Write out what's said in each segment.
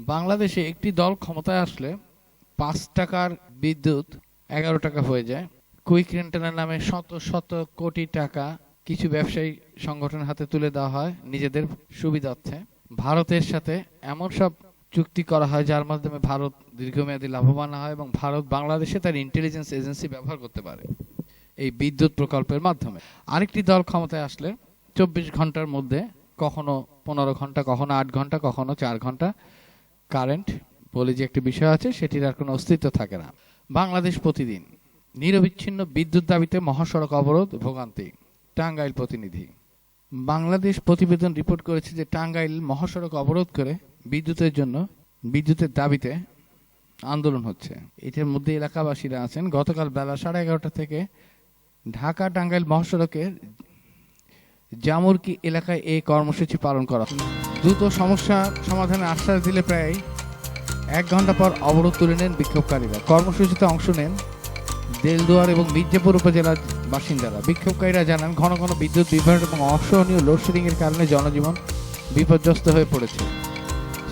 বাংলাদেশে একটি দল ক্ষমতায় আসলে ৫ টাকার বিদ্যুৎ ১১ টাকা হয়ে যায়। কুইক রেন্টালের নামে শত শত কোটি টাকা কিছু ব্যবসায়ী সংগঠনের হাতে তুলে দেওয়া হয় নিজেদের সুবিধার্থে। ভারতের সাথে এমন সব চুক্তি করা হয় যার মাধ্যমে ভারত দীর্ঘমেয়াদী লাভবান হয় এবং ভারত বাংলাদেশে তার ইন্টেলিজেন্স এজেন্সি ব্যবহার করতে পারে এই বিদ্যুৎ প্রকল্পের মাধ্যমে। আরেকটি দল ক্ষমতায় আসলে ২৪ ঘন্টার মধ্যে কখনো ১৫ ঘন্টা, কখনো ৮ ঘন্টা, কখনো ৪ ঘন্টা কারেন্ট বলে যে একটি বিষয় আছে সেটির আর কোনো অস্তিত্ব থাকে না। বাংলাদেশ প্রতিদিন নিরবিচ্ছিন্ন বিদ্যুৎ দাবিতে মহাসড়ক অবরোধ ভোগান্তি। টাঙ্গাইল প্রতিনিধি। বাংলাদেশ প্রতিবেদন রিপোর্ট করেছে যে টাঙ্গাইল মহাসড়ক অবরোধ করে বিদ্যুতের দাবিতে আন্দোলন হচ্ছে। এটার মধ্যে এলাকাবাসীরা আছেন। গতকাল বেলা 11:30 থেকে ঢাকা টাঙ্গাইল মহাসড়কের জামুরকি এলাকায় এই কর্মসূচি পালন করা। দ্রুত সমস্যা সমাধানের আশ্বাস দিলে প্রায় ১ ঘন্টা পর অবরোধ তুলে নেন বিক্ষোভকারীরা। কর্মসূচিতে অংশ নেন দেলদুয়ার এবং মির্জাপুর উপজেলার বাসিন্দারা। বিক্ষোভকারীরা জানান, ঘন ঘন বিদ্যুৎ বিভ্রাট এবং অসহনীয় লোডশেডিং এর কারণে জনজীবন বিপর্যস্ত হয়ে পড়েছে।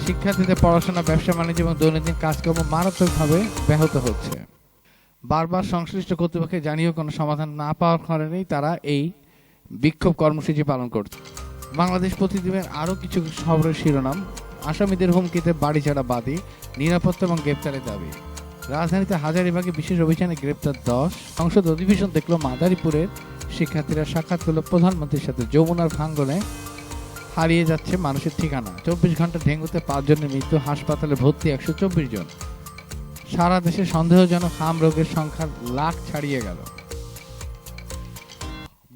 শিক্ষার্থীদের পড়াশোনা, ব্যবসা বাণিজ্য এবং দৈনন্দিন কাজকর্ম মারাত্মকভাবে ব্যাহত হচ্ছে। বারবার সংশ্লিষ্ট কর্তৃপক্ষকে জানিয়েও কোনো সমাধান না পাওয়ার কারণেই তারা এই বিক্ষোভ কর্মসূচি পালন করছে। বাংলাদেশ প্রতিদিনের আরও কিছু খবরের শিরোনাম। আসামিদের হুমকিতে বাড়ি ছাড়া বাদী, নিরাপত্তা এবং গ্রেপ্তারের দাবি। রাজধানীতে হাজারীবাগে বিশেষ অভিযানে গ্রেপ্তার ১০। সংসদ অধিবেশন দেখল মাদারীপুরের শিক্ষার্থীরা। সাক্ষাৎ করল প্রধানমন্ত্রীর সাথে। যমুনার ভাঙ্গনে হারিয়ে যাচ্ছে মানুষের ঠিকানা। ২৪ ঘন্টা ডেঙ্গুতে ৫ জনের মৃত্যু, হাসপাতালে ভর্তি ১২৪ জন। সারা দেশে সন্দেহজনক হাম রোগের সংখ্যা লাখ ছাড়িয়ে গেল।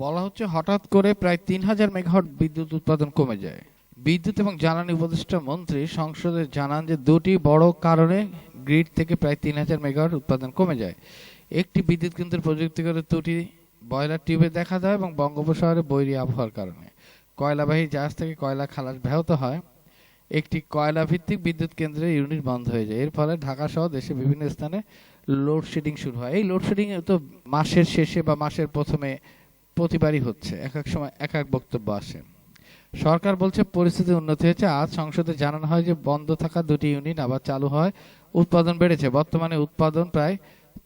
বলা হচ্ছে হঠাৎ করে প্রায় ৩,০০০ মেগাওয়াট বিদ্যুৎ উৎপাদন কমে যায়। বিদ্যুৎ এবং জ্বালানি উপদেষ্টা মন্ত্রী সংসদে জানান যে দুটি বড় কারণে গ্রিড থেকে প্রায় ৩,০০০ মেগাওয়াট উৎপাদন কমে যায়। একটি বিদ্যুৎ কেন্দ্রের প্রযুক্তিগত ত্রুটি বয়লার টিউবে দেখা দেয় এবং বঙ্গোপসাগরে বৈরী আবহাওয়ার কারণে কয়লাবাহী জাহাজ থেকে কয়লা খালাস ব্যাহত হয়। একটি কয়লা ভিত্তিক বিদ্যুৎ কেন্দ্রের ইউনিট বন্ধ হয়ে যায়। এর ফলে ঢাকা সহ দেশে বিভিন্ন স্থানে লোডশেডিং শুরু হয়। এই লোডশেডিং তো মাসের শেষে বা মাসের প্রথমে প্রতিবারই হচ্ছে। এক এক সময় এক এক বক্তব্য আসে। সরকার বলছে পরিস্থিতি উন্নতি হয়েছে। আজ সংসদে জানানো হয় যে বন্ধ থাকা দুটি ইউনিট আবার চালু হয়, উৎপাদন বেড়েছে। বর্তমানে উৎপাদন প্রায়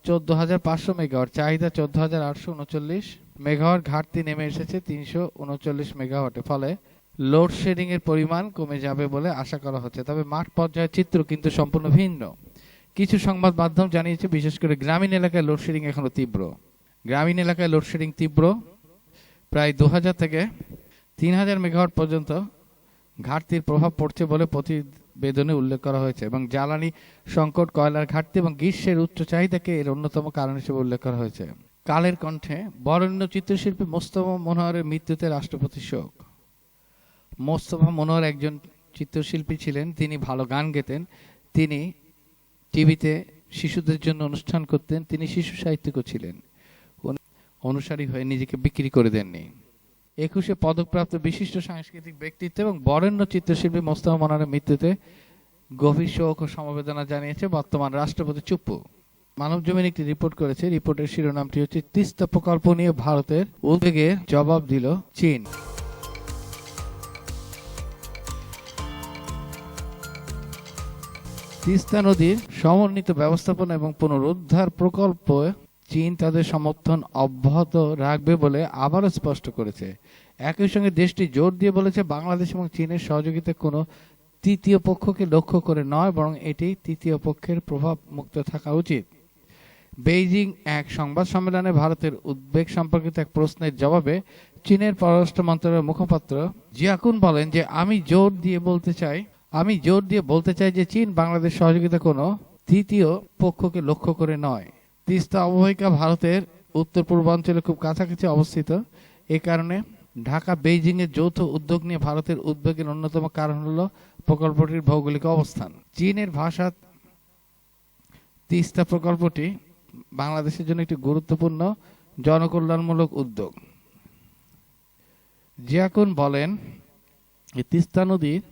১৪,৫০০ মেগাওয়াট, চাহিদা ১৪,৮৩৯ মেগাওয়াট, ঘাটতি নেমে এসেছে ৩৩৯ মেগাওয়াটে। ফলে লোডশেডিং এর পরিমাণ কমে যাবে বলে আশা করা হচ্ছে। তবে মাঠ পর্যায়ের চিত্র কিন্তু সম্পূর্ণ ভিন্ন। কিছু সংবাদ মাধ্যম জানিয়েছে বিশেষ করে গ্রামীণ এলাকায় লোডশেডিং এখনো তীব্র। গ্রামীণ এলাকায় লোডশেডিং তীব্র, প্রায় ২,০০০ থেকে ৩,০০০ মেগাওয়াট পর্যন্ত ঘাটতির প্রভাব পড়ছে বলে প্রতিবেদনে উল্লেখ করা হয়েছে এবং জ্বালানি সংকট, কয়লার ঘাটতি এবং গ্রীষ্মের উচ্চ চাহিদাকে এর অন্যতম কারণ হিসেবে উল্লেখ করা হয়েছে। কালের কণ্ঠে বরেণ্য চিত্রশিল্পী মোস্তফা মনোহরের মৃত্যুতে রাষ্ট্রপতি শোক। মোস্তফা মনোহর একজন চিত্রশিল্পী ছিলেন। তিনি ভালো গান গেতেন। তিনি টিভিতে শিশুদের জন্য অনুষ্ঠান করতেন। তিনি শিশু সাহিত্যিকও ছিলেন। অনুসারী হয়ে নিজেকে বিক্রি করে দেননি। ২১শে পদকপ্রাপ্ত বিশিষ্ট সাংস্কৃতিক ব্যক্তিত্ব এবং বরেণ্য চিত্রশিল্পী মোস্তফা মনোহরের মৃত্যুতে গভীর শোক ও সমবেদনা জানিয়েছে বর্তমান রাষ্ট্রপতি চুপ্পু। মানবজমিন একটি রিপোর্ট করেছে। রিপোর্টের শিরোনামটি হচ্ছে তিস্তা প্রকল্প নিয়ে ভারতের উদ্বেগের জবাব দিল চীন। তিস্তা নদীর সমন্বিত ব্যবস্থাপনা এবং পুনরুদ্ধার প্রকল্প চীন তাদের সমর্থন অব্যাহত রাখবে বলে আবারও স্পষ্ট করেছে। একই সঙ্গে দেশটি জোর দিয়ে বলেছে বাংলাদেশ এবং চীনের সহযোগিতা কোনো তৃতীয় পক্ষকে লক্ষ্য করে নয়, বরং এটি তৃতীয় পক্ষের প্রভাব মুক্ত থাকা উচিত। বেইজিং এক সংবাদ সম্মেলনে ভারতের উদ্বেগ সম্পর্কিত এক প্রশ্নের জবাবে চীনের পররাষ্ট্র মন্ত্রণালয়ের মুখপাত্র জিয়াকুন বলেন যে আমি জোর দিয়ে বলতে চাই যে চীন বাংলাদেশ সহযোগিতা কোনো তৃতীয় পক্ষকে লক্ষ্য করে নয়। তিস্তা অববাহিকা ভারতের উত্তর পূর্বাঞ্চলে খুব কাছাকাছি অবস্থিত। এ কারণে ঢাকা বেইজিং এর যৌথ উদ্যোগ নিয়ে ভারতের উদ্বেগের অন্যতম কারণ হল প্রকল্পটির ভৌগোলিক অবস্থান। চীনের ভাষা তিস্তা প্রকল্পটি বাংলাদেশের জন্য একটি গুরুত্বপূর্ণ জনকল্যাণমূলক উদ্যোগ। জিয়াকুন বলেন তিস্তা নদীর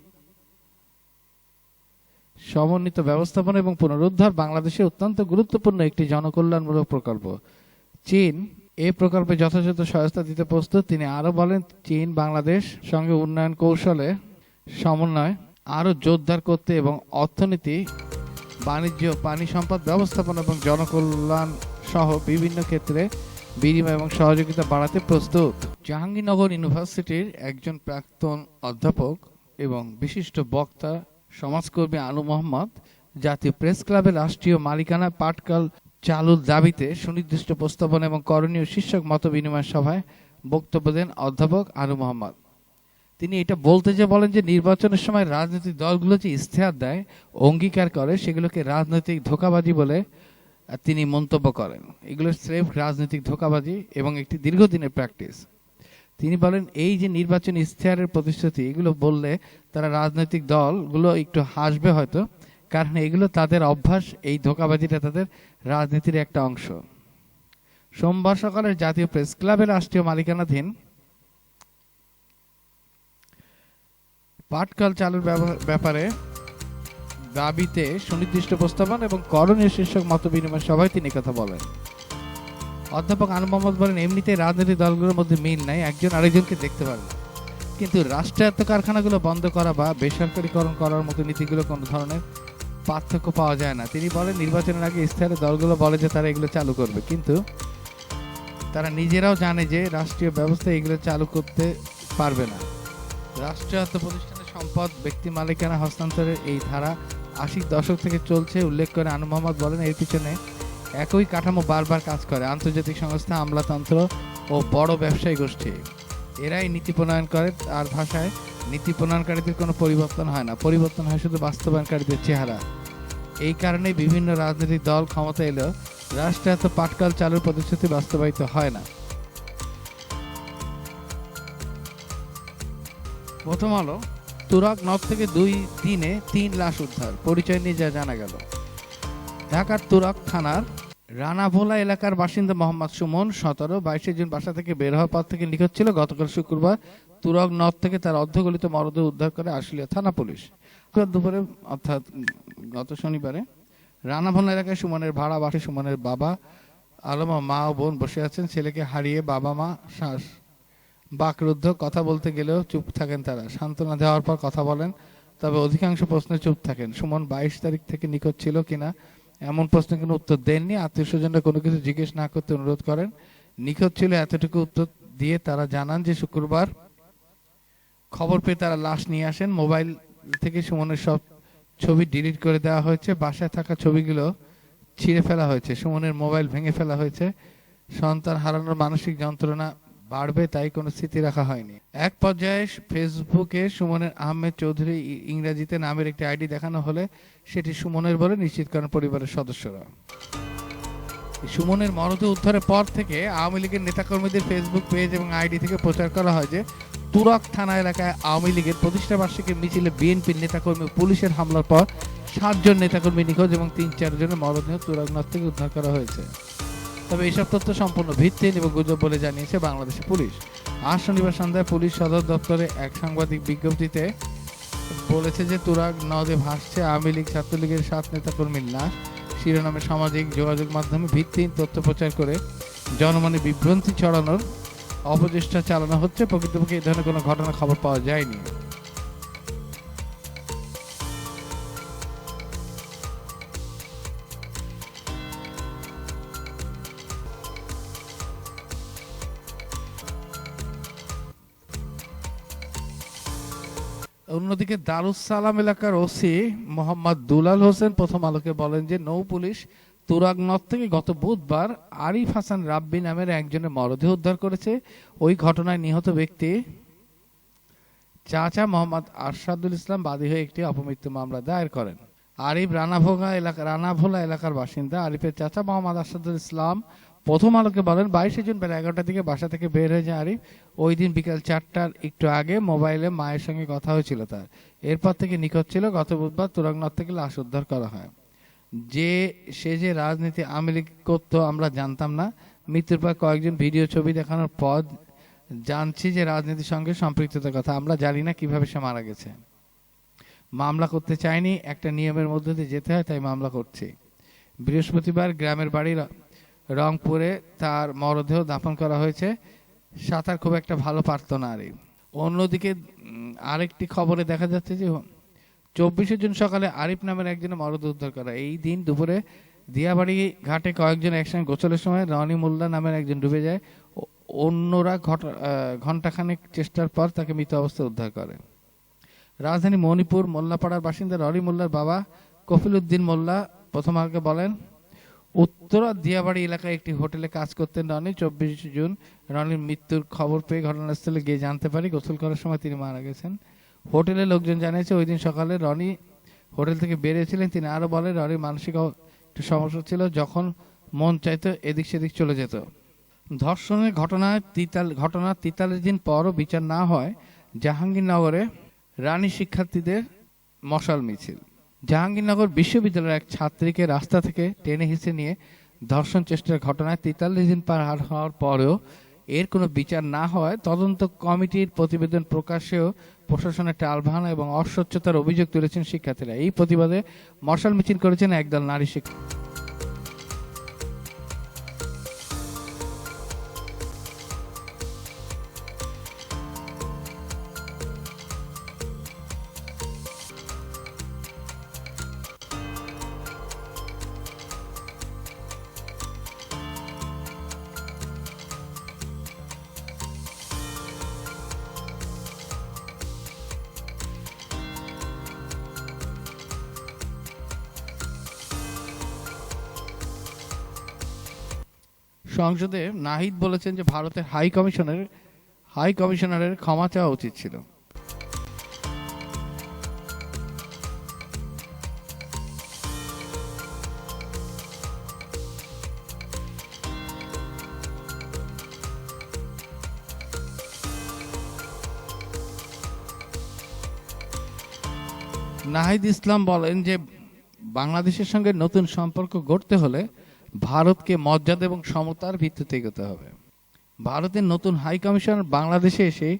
সমন্বিত ব্যবস্থাপনা এবং পুনরুদ্ধার বাংলাদেশের অত্যন্ত গুরুত্বপূর্ণ একটি জনকল্যাণমূলক প্রকল্প। চীন এই প্রকল্পে যথাযথ সহায়তা দিতে প্রস্তুত। তিনি আরো বলেন চীন বাংলাদেশ সঙ্গে উন্নয়ন কৌশলে সমন্বয় আরও জোরদার করতে এবং অর্থনীতি, বাণিজ্য, পানি সম্পদ ব্যবস্থাপনা এবং জনকল্যাণ সহ বিভিন্ন ক্ষেত্রে বিনিময় এবং সহযোগিতা বাড়াতে প্রস্তুত। জাহাঙ্গীরনগর ইউনিভার্সিটির একজন প্রাক্তন অধ্যাপক এবং বিশিষ্ট বক্তা সমাজকর্মী আনু মোহাম্মদ জাতীয় প্রেস ক্লাবের রাষ্ট্রীয় মালিকানা পাটকল চালুর দাবিতে সুনির্দিষ্ট প্রস্তাবনা এবং করণীয় শীর্ষক মত বিনিময় সভায় বক্তব্য দেন অধ্যাপক আনু মোহাম্মদ। তিনি এটা বলতে যে বলেন যে নির্বাচনের সময় রাজনৈতিক দলগুলো যে ইশতেহার দেয়, অঙ্গীকার করে, সেগুলোকে রাজনৈতিক ধোঁকাবাজি বলে তিনি মন্তব্য করেন। এগুলো স্রেফ রাজনৈতিক ধোঁকাবাজি এবং একটি দীর্ঘদিনের প্র্যাকটিস। তিনি বলেন এই যে নির্বাচনী ইশতেহারের প্রতিশ্রুতি, এগুলো বললে তারা রাজনৈতিক দলগুলো একটু হাসবে হয়তো, কারণ এগুলো তাদের অভ্যাস, এই ধোঁকাবাজিটা তাদের রাজনীতির একটা অংশ। সোমবার সকালে জাতীয় প্রেস ক্লাবের রাষ্ট্রীয় মালিকানাধীন পাটকল চালুর ব্যাপারে দাবিতে সুনির্দিষ্ট প্রস্তাবনা এবং করণীয় শীর্ষক মত বিনিময় সভায় তিনি কথা বলেন। অধ্যাপক আনু মোহাম্মদ বলেন, এমনিতেই রাজনৈতিক দলগুলোর মধ্যে মিল নাই, একজন আরেকজনকে দেখতে পারে না, কিন্তু রাষ্ট্রায়ত্ত কারখানাগুলো বন্ধ করা বা বেসরকারীকরণ করার মতো নীতিগুলো কোনো ধরনের পার্থক্য পাওয়া যায় না। তিনি বলেন, নির্বাচনের আগে ইশতেহারে দলগুলো বলে যে তারা এগুলো চালু করবে, কিন্তু তারা নিজেরাও জানে যে রাষ্ট্রীয় ব্যবস্থা এগুলো চালু করতে পারবে না। রাষ্ট্রায়ত্ত প্রতিষ্ঠানের সম্পদ ব্যক্তি মালিকানা হস্তান্তরের এই ধারা ৮০ দশক থেকে চলছে উল্লেখ করে আনু মোহাম্মদ বলেন, এর পিছনে একই কাঠামো বারবার কাজ করে আন্তর্জাতিক সংস্থা, আমলাতন্ত্র ও বড় ব্যবসায়ী গোষ্ঠী। এরাই নীতি প্রণয়ন করে। আর ভাষায় নীতি প্রণয়নকারীদের কোনো পরিবর্তন হয় না, পরিবর্তন হয় শুধু বাস্তবায়নকারীদের চেহারা। এই কারণে বিভিন্ন রাজনৈতিক দল ক্ষমতা এলেও রাষ্ট্রায়ত্ত পাটকল চালুর প্রতিশ্রুতি বাস্তবায়িত হয় না। প্রথম আলো, তুরাগ নদ থেকে 2 দিনে 3 লাশ উদ্ধার, পরিচয় নিয়ে যা জানা গেল। ঢাকার তুরাগ থানার রানাভোলা এলাকার বাসিন্দা মোহাম্মদ সুমন 17, 22 জুন বাসা থেকে বের হওয়ার পর থেকে নিখোঁজ ছিল। গতকাল শুক্রবার তুরাগ নদ থেকে তার অর্ধগলিত মরদেহ উদ্ধার করে আশুলিয়া থানা পুলিশ। দুপুরে অর্থাৎ গত শনিবারে রানাভোলা এলাকায় সুমনের ভাড়া বাসে সুমনের বাবা আলম, মা ও বোন বসে আছেন। ছেলেকে হারিয়ে বাবা মা শ্বাস বাকরুদ্ধ, কথা বলতে গেলেও চুপ থাকেন তারা। সান্ত্বনা দেওয়ার পর কথা বলেন, তবে অধিকাংশ প্রশ্নে চুপ থাকেন। সুমন 22 তারিখ থেকে নিখোঁজ ছিল কিনা এমন প্রশ্নে কোনো উত্তর দেননি। আত্মীয় স্বজনরা কোনো কিছু জিজ্ঞেস না করতে অনুরোধ করেন। নিখোঁজ ছিল এতটুকু উত্তর দিয়ে তারা জানান যে শুক্রবার খবর পেয়ে তারা লাশ নিয়ে আসেন। মোবাইল থেকে সুমনের সব ছবি ডিলিট করে দেওয়া হয়েছে। বাসায় থাকা ছবিগুলো ছিঁড়ে ফেলা হয়েছে। সুমনের মোবাইল ভেঙে ফেলা হয়েছে। সন্তান হারানোর মানসিক যন্ত্রণা বাড়বে তাই কোনো স্মৃতি রাখা হয়নি। এক পর্যায়ে ফেসবুকে সুমনের আহমেদ চৌধুরী ইংরেজিতে নামের একটি আইডি দেখানো হলে সেটি সুমনের বলে নিশ্চিত করেন পরিবারের সদস্যরা। সুমনের মরদেহ উদ্ধারের পর থেকে আওয়ামী লীগের নেতাকর্মীদের ফেসবুক পেজ এবং আইডি থেকে প্রচার করা হয় যে তুরাগ থানা এলাকায় আওয়ামী লীগের প্রতিষ্ঠা বার্ষিকীর মিছিলে বিএনপির নেতাকর্মী পুলিশের হামলার পর 7 জন নেতাকর্মী নিখোঁজ এবং 3-4 জনের মরদেহ তুরাগ নদ থেকে উদ্ধার করা হয়েছে। তবে এসব তথ্য সম্পূর্ণ ভিত্তিহীন এবং গুজব বলে জানিয়েছে বাংলাদেশ পুলিশ। আজ শনিবার সন্ধ্যায় পুলিশ সদর দপ্তরে এক সাংবাদিক বিজ্ঞপ্তিতে বলেছে যে তুরাগ নদে ভাসছে আওয়ামী লীগ ছাত্রলীগের 7 নেতাকর্মীর লাশ। শিরোনামে সামাজিক যোগাযোগ মাধ্যমে ভিত্তিহীন তথ্য প্রচার করে জনমনে বিভ্রান্তি ছড়ানোর অপচেষ্টা চালানো হচ্ছে। প্রকৃতপক্ষে এই ধরনের কোনো ঘটনার খবর পাওয়া যায়নি। অন্যদিকে দারুস সালাম এলাকার ওসি মোহাম্মদ দুলাল হোসেন প্রথম আলোকে বলেন যে নৌ পুলিশ তুরাগ নদ থেকে গত বুধবার আরিফ হাসান রাব্বি নামের একজনের মরদেহ উদ্ধার করেছে। ওই ঘটনায় নিহত ব্যক্তি চাচা মোহাম্মদ আরশাদুল ইসলাম বাদী হয়ে একটি অপমৃত্যু মামলা দায়ের করেন। আরিফ রানাভোলা এলাকার বাসিন্দা। আরিফের চাচা মোহাম্মদ আরশাদুল ইসলাম প্রথম আলোকে বলেন, 22 জুন বেলা 11টার দিকে বাসা থেকে বের হয়ে যায় আরিফ। ওই দিন বিকাল 4টার একটু আগে মোবাইলে মায়ের সঙ্গে কথা হয়েছিল তার। এরপর থেকে নিখোঁজ ছিল। গত বুধবার তুরাগ নদ থেকে লাশ উদ্ধার করা হয়। সে যে রাজনীতি আওয়ামী লীগ করতো আমরা জানতাম না। মৃত্যুর পর কয়েকজন ভিডিও ছবি দেখানোর পর জানছি যে রাজনীতির সঙ্গে সম্পৃক্ততার কথা। আমরা জানি না কিভাবে সে মারা গেছে। মামলা করতে চাইনি, একটা নিয়মের মধ্যে দিয়ে যেতে হয় তাই মামলা করছি। বৃহস্পতিবার গ্রামের বাড়ির রংপুরে তার মরদেহ দাফন করা হয়েছে। সাঁতার খুব একটা ভালো পারত না আরিফ। অন্যদিকে আরেকটি খবরে দেখা যাচ্ছে যে 24শে জুন সকালে আরিফ নামের একজনের মরদেহ উদ্ধার করা। এই দিন দুপুরে দিয়াবাড়ি ঘাটে কয়েকজন একসঙ্গে গোসলের সময় রনি মোল্লা নামের একজন ডুবে যায়। অন্যরা ঘণ্টাখানেক চেষ্টার পর তাকে মৃত অবস্থায় উদ্ধার করে। রাজধানী মণিপুর মোল্লাপাড়ার বাসিন্দা রনি মোল্লার বাবা কফিল উদ্দিন মোল্লা প্রথম আলোকে বলেন, উত্তরা দিয়াবাড়ি এলাকায় একটি হোটেলে কাজ করতেন রনি। 24 জুন রনির মৃত্যুর খবর পেয়ে ঘটনাস্থলে গিয়ে জানতে পারি গোসল করার সময় তিনি মারা গেছেন। হোটেলের লোকজন জানিয়েছে ওই দিন সকালে রনি হোটেল থেকে বেরিয়েছিলেন। তিনি আরো বলেন, রনির মানসিক একটু সমস্যা ছিল, যখন মন চাইতো এদিক সেদিক চলে যেত। ধর্ষণের ঘটনার 43 দিন পরও বিচার না হয় জাহাঙ্গীরনগরে রানী শিক্ষার্থীদের মশাল মিছিল। জাহাঙ্গীরনগর বিশ্ববিদ্যালয়ের এক ছাত্রীকে রাস্তা থেকে টেনে হিঁচড়ে নিয়ে ধর্ষণ চেষ্টার ঘটনায় 43 দিন পার হওয়ার পরেও এর কোনো বিচার না হওয়ায় তদন্ত কমিটির প্রতিবেদন প্রকাশেও প্রশাসনের টালবাহানা এবং অস্বচ্ছতার অভিযোগ তুলেছেন শিক্ষার্থীরা। এই প্রতিবাদে মশাল মিছিল করেছেন একদল নারী শিক্ষক। সংসদে নাহিদ বলেছেন যে ভারতের হাই কমিশনারের ক্ষমা চাওয়া উচিত ছিল। নাহিদ ইসলাম বলেন যে বাংলাদেশের সঙ্গে নতুন সম্পর্ক গড়তে হলে ভারতকে মর্যাদা এবং সমতার ভিত্তিতে এগোতে হবে। ভারতের নতুন হাই কমিশনার বাংলাদেশে এসে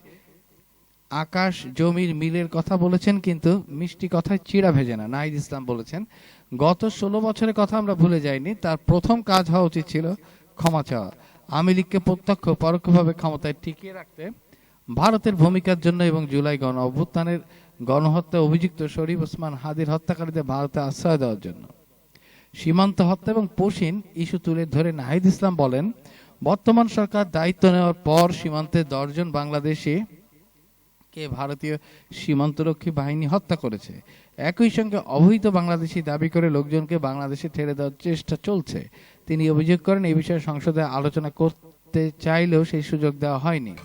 আকাশ জমির মিলের কথা বলেছেন, কিন্তু মিষ্টি কথায় চিড়া ভেজে না। নাহিদ ইসলাম বলেছেন, গত 16 বছরের কথা আমরা ভুলে যাইনি। তার প্রথম কাজ হওয়া উচিত ছিল ক্ষমা চাওয়া। আওয়ামী লীগকে প্রত্যক্ষ পরোক্ষভাবে ক্ষমতায় টিকিয়ে রাখতে ভারতের ভূমিকার জন্য এবং জুলাই গণ অভ্যুত্থানের গণহত্যা অভিযুক্ত শরীফ ওসমান হাদির হত্যাকারীদের ভারতে আশ্রয় দেওয়ার জন্য। সীমান্ত হত্যা এবং পশিন ইস্যু তুলে ধরে নাহিদ ইসলাম বলেন, বর্তমান সরকার দায়িত্ব নেওয়ার পর সীমান্তে 10 জন বাংলাদেশি কে ভারতীয় সীমান্তরক্ষী বাহিনী হত্যা করেছে। একই সঙ্গে অবৈধ বাংলাদেশি দাবি করে লোকজনকে বাংলাদেশে ঠেলে দেওয়ার চেষ্টা চলছে। তিনি অভিযোগ করেন, এই বিষয়ে সংসদে আলোচনা করতে চাইলেও সেই সুযোগ দেওয়া হয়নি।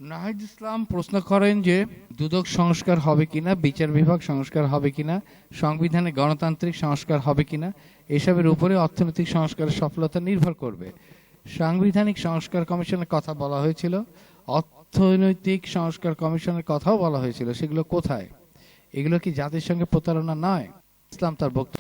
নাহিদ ইসলাম প্রশ্ন করেন যে দুদক সংস্কার হবে কিনা, বিচার বিভাগ সংস্কার হবে কিনা, সংবিধানে গণতান্ত্রিক সংস্কার হবে কিনা, এসবের উপরে অর্থনৈতিক সংস্কারের সফলতা নির্ভর করবে। সাংবিধানিক সংস্কার কমিশনের কথা বলা হয়েছিল, অর্থনৈতিক সংস্কার কমিশনের কথাও বলা হয়েছিল, সেগুলো কোথায়? এগুলো কি জাতির সঙ্গে প্রতারণা নয়? ইসলাম তার বক্তব্য